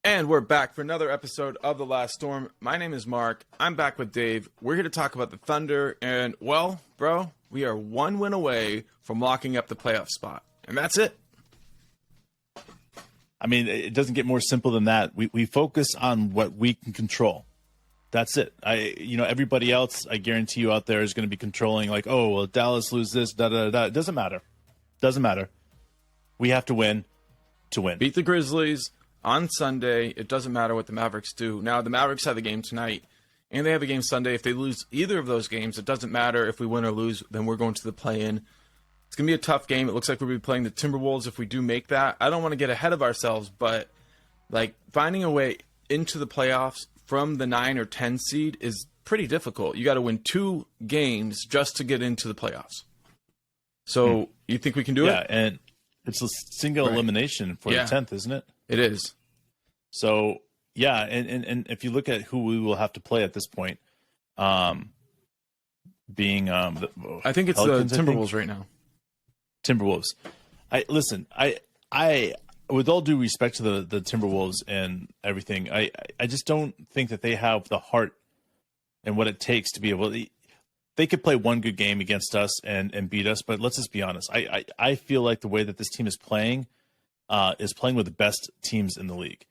And we're back for another episode of The Last Storm. My name is Mark. I'm back with Dave. We're here to talk about the Thunder. And, well, bro, we are one win away from locking up the playoff spot. And that's it. I mean, it doesn't get more simple than that. We focus on what we can control. That's it. Everybody else, I guarantee you out there, is going to be controlling like, oh, well, Dallas lose this, da-da-da-da. It doesn't matter. Doesn't matter. We have to win to win. Beat the Grizzlies on Sunday. It doesn't matter what the Mavericks do. Now, the Mavericks have a game tonight, and they have a game Sunday. If they lose either of those games, it doesn't matter if we win or lose, then we're going to the play-in. It's going to be a tough game. It looks like we'll be playing the Timberwolves if we do make that. I don't want to get ahead of ourselves, but finding a way into the playoffs from the 9 or 10 seed is pretty difficult. You got to win 2 games just to get into the playoffs. So you think we can do it? Yeah, and it's a single elimination for the 10th, isn't it? It is. So, yeah, and if you look at who we will have to play at this point, I think it's Pelicans, the Timberwolves right now. Timberwolves. I with all due respect to the Timberwolves and everything, I just don't think that they have the heart and what it takes to be able to. They could play one good game against us and beat us, but let's just be honest. I feel like the way that this team is playing with the best teams in the league.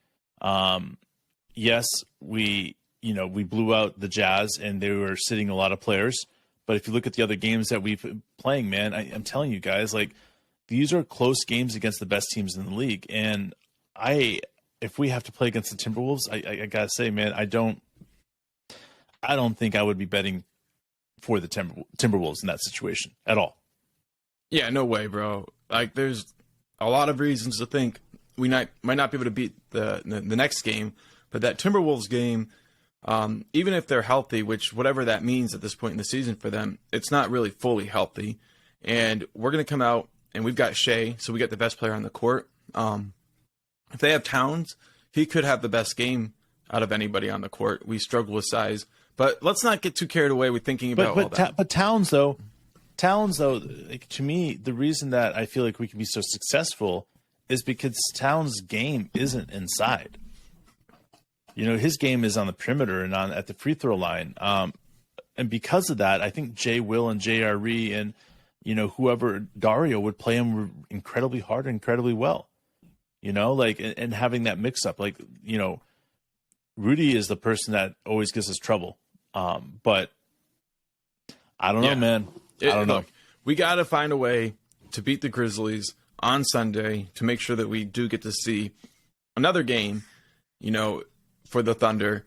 Yes, we blew out the Jazz and they were sitting a lot of players. But if you look at the other games that we've been playing, man, I'm telling you guys, these are close games against the best teams in the league. And if we have to play against the Timberwolves, I gotta say, man, I don't think I would be betting for the Timberwolves in that situation at all. Yeah, no way, bro. There's a lot of reasons to think we might not be able to beat the next game, but that Timberwolves game, even if they're healthy, which whatever that means at this point in the season for them, it's not really fully healthy. And we're going to come out, and we've got Shea, so we got the best player on the court. If they have Towns, he could have the best game out of anybody on the court. We struggle with size. But let's not get too carried away with thinking about all that. But Towns, though, to me, the reason that I feel like we can be so successful is because Towns' game isn't inside. His game is on the perimeter and at the free throw line. And because of that, I think Jay Will and JRE and, whoever Dario would play him incredibly hard and incredibly well. And having that mix up, Rudy is the person that always gives us trouble. But I don't know, man. I don't know. Look, we got to find a way to beat the Grizzlies on Sunday to make sure that we do get to see another game, for the Thunder,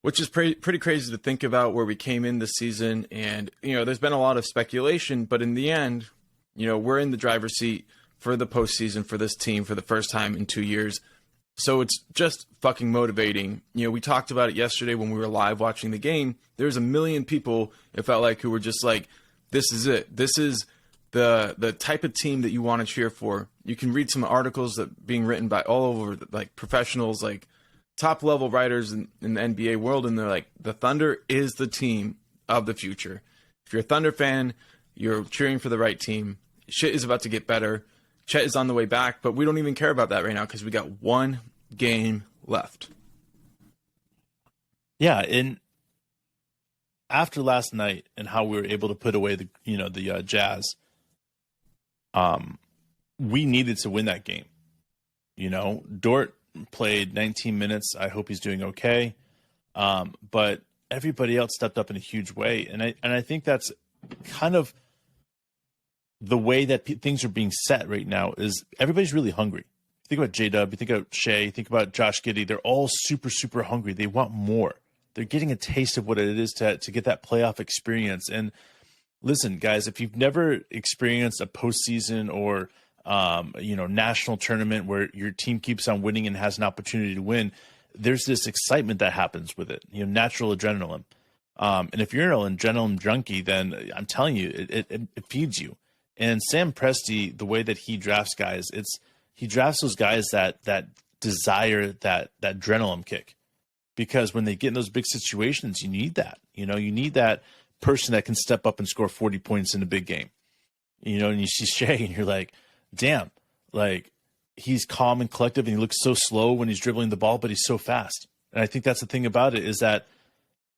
which is pretty crazy to think about where we came in this season. And, there's been a lot of speculation, but in the end, we're in the driver's seat for the postseason for this team for the first time in 2 years. So it's just fucking motivating. We talked about it yesterday when we were live watching the game. There's a million people, it felt like, who were just like, this is it. This is the type of team that you want to cheer for. You can read some articles that being written by all over, professionals, top level writers in the NBA world, and they're like, the Thunder is the team of the future. If you're a Thunder fan, you're cheering for the right team. Shit is about to get better. Chet is on the way back, but we don't even care about that right now because we got one game left. Yeah, and after last night and how we were able to put away the Jazz, we needed to win that game. Dort played 19 minutes. I hope he's doing okay. But everybody else stepped up in a huge way, and I think that's kind of the way that things are being set right now. Is everybody's really hungry. Think about J-Dub, you think about Shea, think about Josh Giddey. They're all super, super hungry. They want more. They're getting a taste of what it is to get that playoff experience. And listen, guys, if you've never experienced a postseason or national tournament where your team keeps on winning and has an opportunity to win, there's this excitement that happens with it. Natural adrenaline. And if you're an adrenaline junkie, then I'm telling you, it feeds you. And Sam Presti, the way that he drafts guys, he drafts those guys that desire that adrenaline kick, because when they get in those big situations, you need that. You need that person that can step up and score 40 points in a big game. And you see Shea, and you're like, damn, he's calm and collective, and he looks so slow when he's dribbling the ball, but he's so fast. And I think that's the thing about it, is that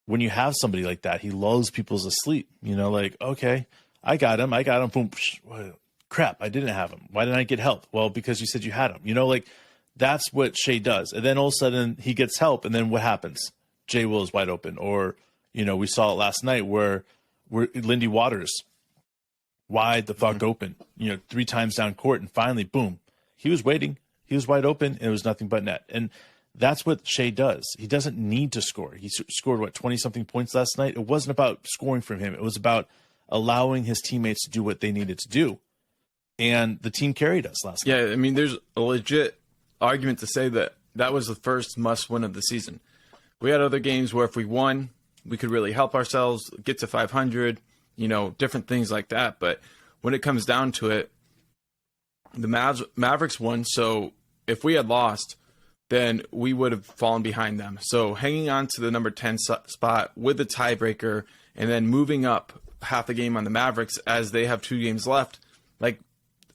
when you have somebody like that, he lulls people asleep. Like, okay, I got him. Boom. Crap, I didn't have him. Why didn't I get help? Well, because you said you had him. Like, that's what Shea does. And then all of a sudden he gets help, and then what happens? Jay Will is wide open. Or, we saw it last night where Lindy Waters wide the fuck open, 3 times down court, and finally, boom, he was waiting. He was wide open, and it was nothing but net. And that's what Shea does. He doesn't need to score. He scored, 20-something points last night? It wasn't about scoring from him. It was about allowing his teammates to do what they needed to do. And the team carried us last night. Yeah, I mean, there's a legit argument to say that was the first must-win of the season. We had other games where if we won, we could really help ourselves, get to 500, different things like that. But when it comes down to it, the Mavericks won. So if we had lost, then we would have fallen behind them. So hanging on to the number 10 spot with the tiebreaker and then moving up half the game on the Mavericks as they have 2 games left, like,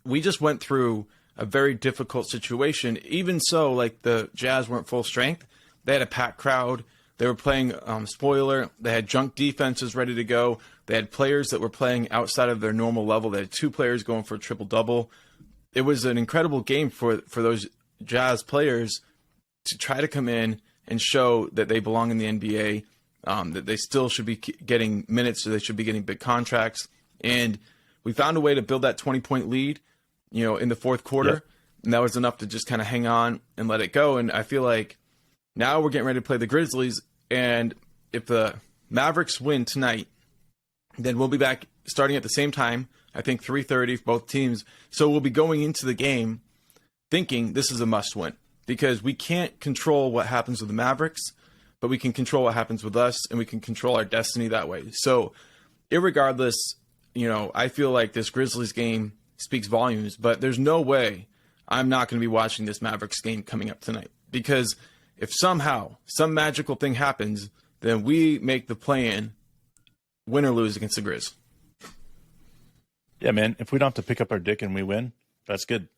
we just went through a very difficult situation. Even so, like, the Jazz weren't full strength. They had a packed crowd. They were playing spoiler. They had junk defenses ready to go. They had players that were playing outside of their normal level. They had 2 players going for a triple-double. It was an incredible game for those Jazz players to try to come in and show that they belong in the NBA, that they still should be getting minutes, so they should be getting big contracts. And we found a way to build that 20-point lead, in the fourth quarter. Yep. And that was enough to just kind of hang on and let it go. And I feel like now we're getting ready to play the Grizzlies. And if the Mavericks win tonight, then we'll be back starting at the same time, I think 3:30 for both teams. So we'll be going into the game thinking this is a must-win, because we can't control what happens with the Mavericks, but we can control what happens with us, and we can control our destiny that way. So irregardless, I feel like this Grizzlies game speaks volumes, but there's no way I'm not going to be watching this Mavericks game coming up tonight, because if somehow some magical thing happens, then we make the play-in, win or lose against the Grizz. Yeah, man, if we don't have to pick up our dick and we win, that's good.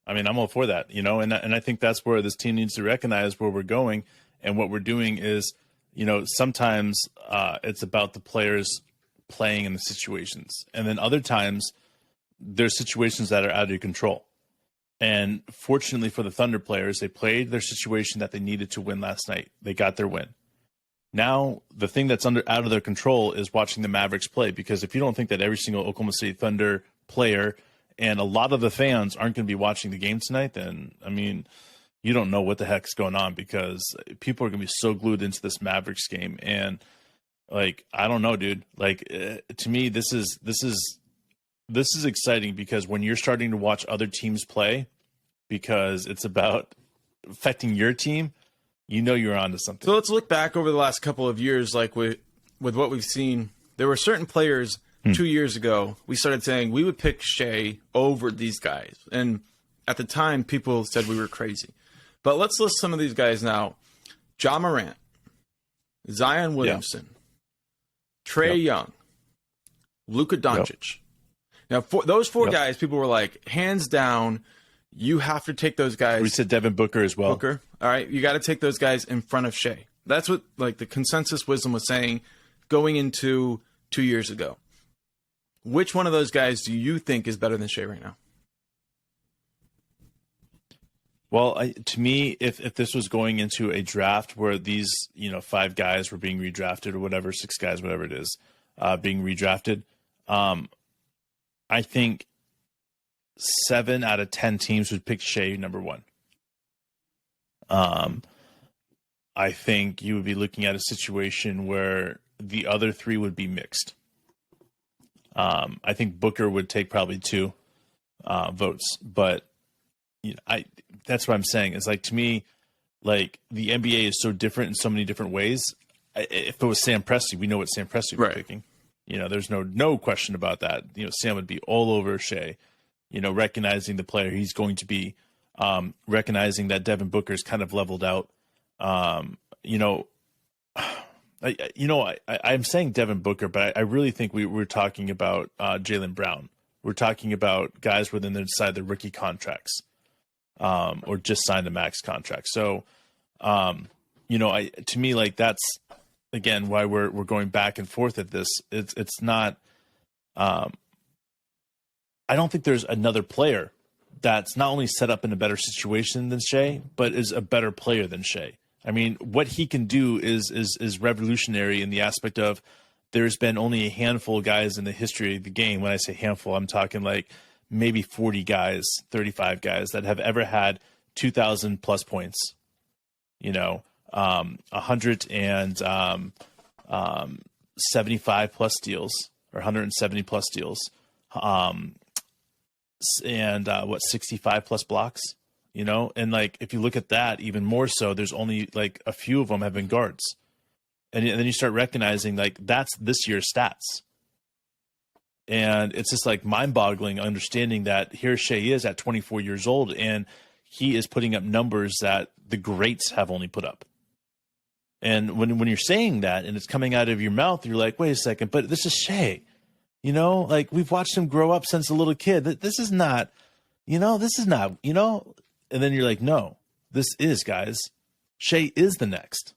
I mean, I'm all for that, and I think that's where this team needs to recognize where we're going. And what we're doing is, sometimes it's about the players playing in the situations. And then other times there's situations that are out of your control. And fortunately for the Thunder players, they played their situation that they needed to win last night. They got their win. Now, the thing that's out of their control is watching the Mavericks play, because if you don't think that every single Oklahoma City Thunder player and a lot of the fans aren't going to be watching the game tonight, then, I mean, you don't know what the heck's going on, because people are going to be so glued into this Mavericks game. And, like, I don't know, dude. Like, to me, this is exciting, because when you're starting to watch other teams play, because it's about affecting your team, you're onto something. So let's look back over the last couple of years, like with what we've seen. There were certain players 2 years ago, we started saying we would pick Shea over these guys. And at the time, people said we were crazy. But let's list some of these guys now. Ja Morant, Zion Williamson, Trae Young, Luka Doncic. Now, for those 4 guys, people were like, hands down, you have to take those guys. We said Devin Booker as well. Booker. All right. You got to take those guys in front of Shea. That's what, like, the consensus wisdom was saying going into 2 years ago. Which one of those guys do you think is better than Shea right now? Well, to me, if this was going into a draft where these, 5 guys were being redrafted or whatever, 6 guys, whatever it is, being redrafted, I think 7 out of 10 teams would pick Shea number 1. I think you would be looking at a situation where the other 3 would be mixed. I think Booker would take probably 2 votes, but that's what I'm saying. It's like, to me, like, the NBA is so different in so many different ways. If it was Sam Presti, we know what Sam Presti would be picking. There's no question about that. Sam would be all over Shea, recognizing the player he's going to be, recognizing that Devin Booker's kind of leveled out. I'm saying Devin Booker, but I really think we're talking about Jaylen Brown. We're talking about guys within inside the rookie contracts. or just signed a max contract. So, to me, like, that's again why we're going back and forth at this. It's not. I don't think there's another player that's not only set up in a better situation than Shai, but is a better player than Shai. I mean, what he can do is revolutionary in the aspect of there's been only a handful of guys in the history of the game. When I say handful, I'm talking like maybe 40 guys, 35 guys that have ever had 2,000 plus points, 175 plus steals or 170 plus steals, and 65 plus blocks, and like, if you look at that even more so, there's only like a few of them have been guards. And then you start recognizing like that's this year's stats. And it's just like mind-boggling understanding that here Shai is at 24 years old and he is putting up numbers that the greats have only put up. And when you're saying that and it's coming out of your mouth, you're like, wait a second, but this is Shai. Like, we've watched him grow up since a little kid. This is not, and then you're like, no, this is, guys. Shai is the next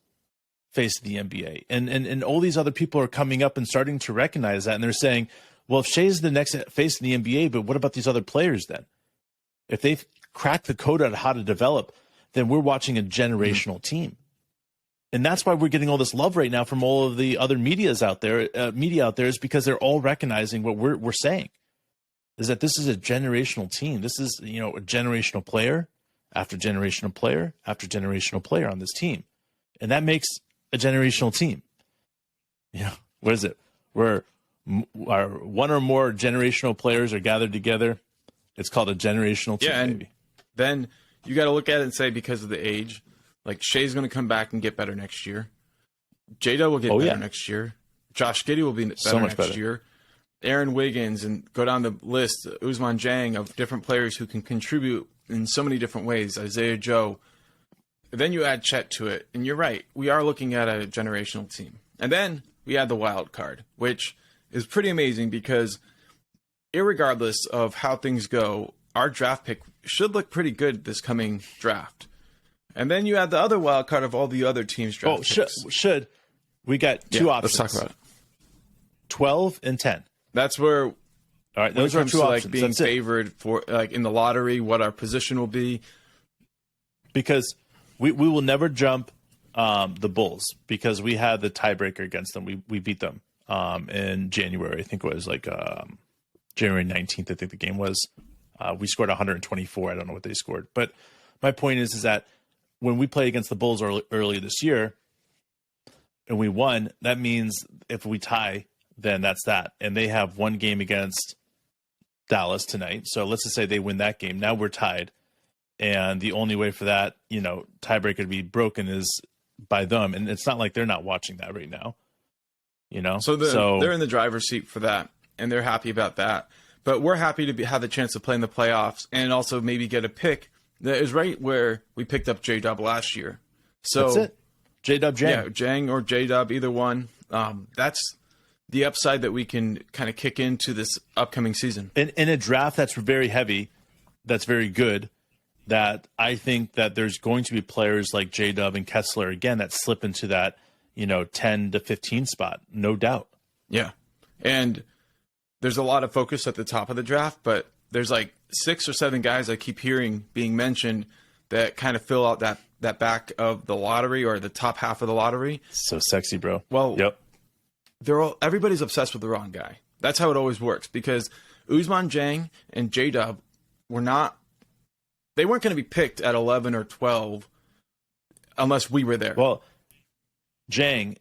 face of the NBA. And all these other people are coming up and starting to recognize that. And they're saying, well, if Shai is the next face of the NBA, but what about these other players then? If they've cracked the code on how to develop, then we're watching a generational team. And that's why we're getting all this love right now from all of the other media out there is because they're all recognizing what we're saying, is that this is a generational team. This is, a generational player after generational player after generational player on this team. And that makes a generational team. What is it? Where one or more generational players are gathered together. It's called a generational team. Yeah, and then you got to look at it and say, because of the age, like, Shai's going to come back and get better next year. Jada will get better next year. Josh Giddey will be better next year. Aaron Wiggins, and go down the list, Ousmane Dieng, of different players who can contribute in so many different ways. Isaiah Joe. Then you add Chet to it, and you're right. We are looking at a generational team. And then we add the wild card, which is pretty amazing because irregardless of how things go, our draft pick should look pretty good this coming draft. And then you add the other wild card of all the other teams' draft picks. Should. We got two options. Let's talk about it. 12 and 10. That's where, all right, those are two options. Like, being favored for, like, in the lottery, what our position will be. Because we will never jump the Bulls because we had the tiebreaker against them. We beat them in January. I think it was like January 19th, I think the game was. We scored 124. I don't know what they scored. But my point is that when we play against the Bulls early this year and we won, that means if we tie, then that's that. And they have one game against Dallas tonight. So let's just say they win that game. Now we're tied. And the only way for that, tiebreaker to be broken is by them. And it's not like they're not watching that right now, So they're in the driver's seat for that, and they're happy about that. But we're happy to have the chance to play in the playoffs and also maybe get a pick that is right where we picked up J-Dub last year. So that's it. J-Dub, Jang. Yeah, Jang or J-Dub, either one. That's the upside that we can kind of kick into this upcoming season. In a draft that's very heavy, that's very good, that I think that there's going to be players like J-Dub and Kessler, again, that slip into that, 10 to 15 spot, no doubt. Yeah. And there's a lot of focus at the top of the draft, but there's like 6 or 7 guys I keep hearing being mentioned that kind of fill out that back of the lottery or the top half of the lottery. So sexy, bro. Well, yep. Everybody's obsessed with the wrong guy. That's how it always works, because Ousmane Dieng and J-Dub they weren't going to be picked at 11 or 12 unless we were there. Well, Jang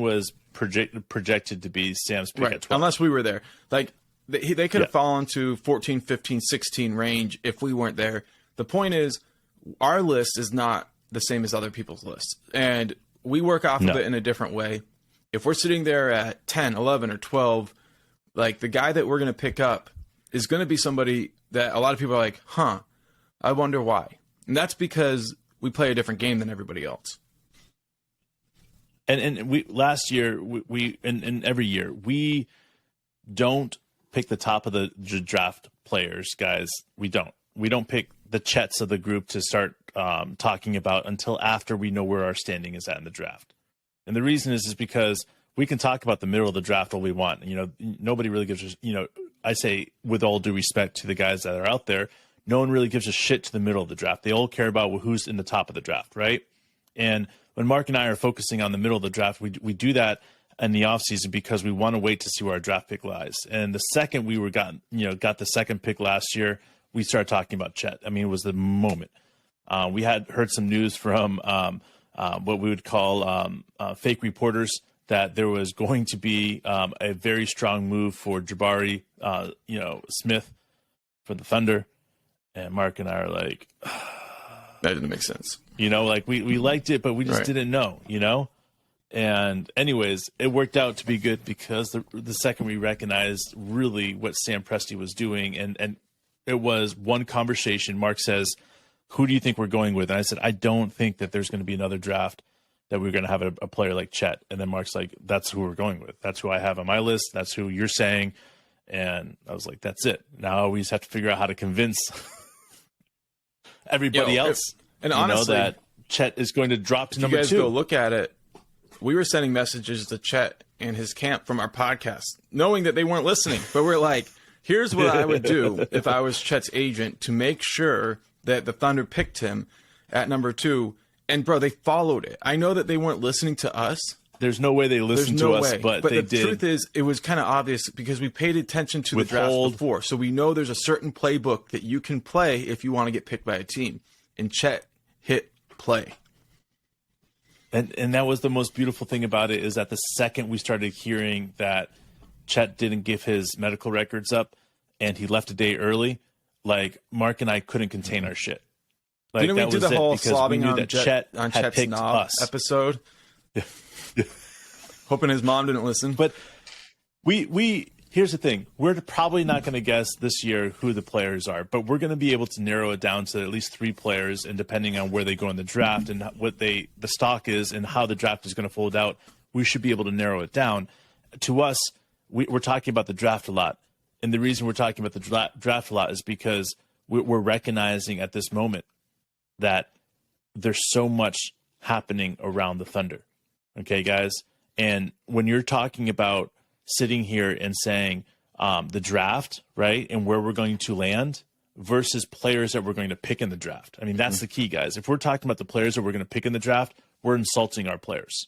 was projected to be Sam's pick at 12. Unless we were there. Like, they could have fallen to 14, 15, 16 range if we weren't there. The point is, our list is not the same as other people's lists. And we work off of it in a different way. If we're sitting there at 10, 11, or 12, like, the guy that we're going to pick up is going to be somebody that a lot of people are like, I wonder why. And that's because we play a different game than everybody else. And we last year, and every year, we don't pick the top of the draft players, guys. We don't pick the Chets of the group to start talking about until after we know where our standing is at in the draft. And the reason is because we can talk about the middle of the draft all we want. You know, nobody really gives us, you know, I say with all due respect to the guys that are out there, no one really gives a shit to the middle of the draft. They all care about who's in the top of the draft, right? And when Mark and I are focusing on the middle of the draft, we do that in the offseason because we want to wait to see where our draft pick lies. And the second we got the second pick last year, we started talking about Chet. I mean, it was the moment. We had heard some news from what we would call fake reporters that there was going to be a very strong move for Jabari, Smith for the Thunder. And Mark and I are like, that didn't make sense. You know, like we liked it, but we just didn't know, you know? And anyways, it worked out to be good because the second we recognized really what Sam Presti was doing, and it was one conversation. Mark says, who do you think we're going with? And I said, I don't think that there's going to be another draft that we're going to have a player like Chet. And then Mark's like, that's who we're going with. That's who I have on my list. That's who you're saying. And I was like, that's it. Now we just have to figure out how to convince everybody else. And honestly, that Chet is going to drop to number 2. You guys go look at it. We were sending messages to Chet and his camp from our podcast, knowing that they weren't listening. But we're like, here's what I would do if I was Chet's agent to make sure that the Thunder picked him at number 2. And, bro, they followed it. I know that they weren't listening to us. There's no way they listened to us, but they did. But the truth is, it was kind of obvious because we paid attention to the draft before. So we know there's a certain playbook that you can play if you want to get picked by a team. And Chet hit play. And that was the most beautiful thing about it, is that the second we started hearing that Chet didn't give his medical records up and he left a day early, like Mark and I couldn't contain our shit. Like, didn't we do the whole slobbing on Chet's knob episode? Hoping his mom didn't listen. But we here's the thing. We're probably not going to guess this year who the players are, but we're going to be able to narrow it down to at least 3 players, and depending on where they go in the draft and what the stock is and how the draft is going to fold out, we should be able to narrow it down. To us, we're talking about the draft a lot. And the reason we're talking about the draft a lot is because we're recognizing at this moment that there's so much happening around the Thunder. Okay, guys? And when you're talking about sitting here and saying the draft, right, and where we're going to land versus players that we're going to pick in the draft. I mean, that's the key, guys. If we're talking about the players that we're going to pick in the draft, we're insulting our players,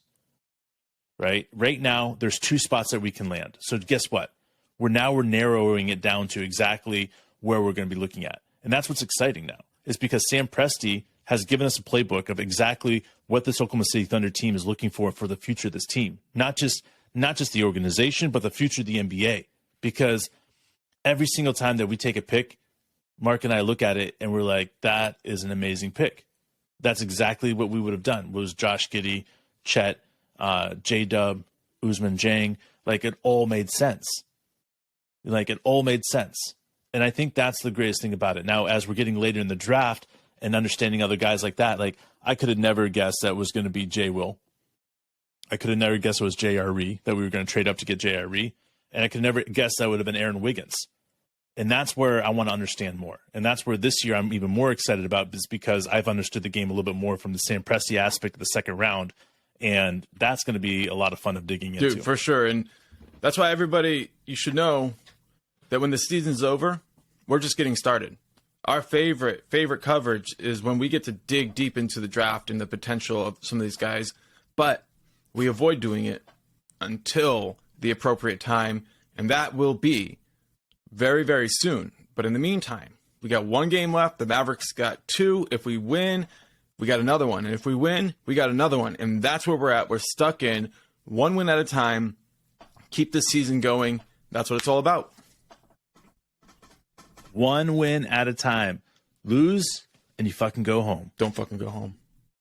right? Right now, there's 2 spots that we can land. So guess what? We're narrowing it down to exactly where we're going to be looking at. And that's what's exciting now, is because Sam Presti has given us a playbook of exactly what this Oklahoma City Thunder team is looking for the future of this team. Not just the organization, but the future of the NBA. Because every single time that we take a pick, Mark and I look at it and we're like, that is an amazing pick. That's exactly what we would have done. It was Josh Giddey, Chet, J-Dub, Ousmane Dieng. Like, it all made sense. And I think that's the greatest thing about it. Now, as we're getting later in the draft and understanding other guys like that, like, I could have never guessed that was going to be J. Will. I could have never guessed it was J.R.E., that we were going to trade up to get J.R.E. And I could never guess that would have been Aaron Wiggins. And that's where I want to understand more. And that's where this year I'm even more excited about, is because I've understood the game a little bit more from the Sam Presti aspect of the second round. And that's going to be a lot of fun of digging into. Dude, for sure. And that's why everybody, you should know that when the season's over, we're just getting started. Our favorite coverage is when we get to dig deep into the draft and the potential of some of these guys. But we avoid doing it until the appropriate time. And that will be very, very soon. But in the meantime, we got 1 game left. The Mavericks got 2. If we win, we got another one. And if we win, we got another one. And that's where we're at. We're stuck in 1 win at a time. Keep this season going. That's what it's all about. 1 win at a time. Lose, and you fucking go home. Don't fucking go home.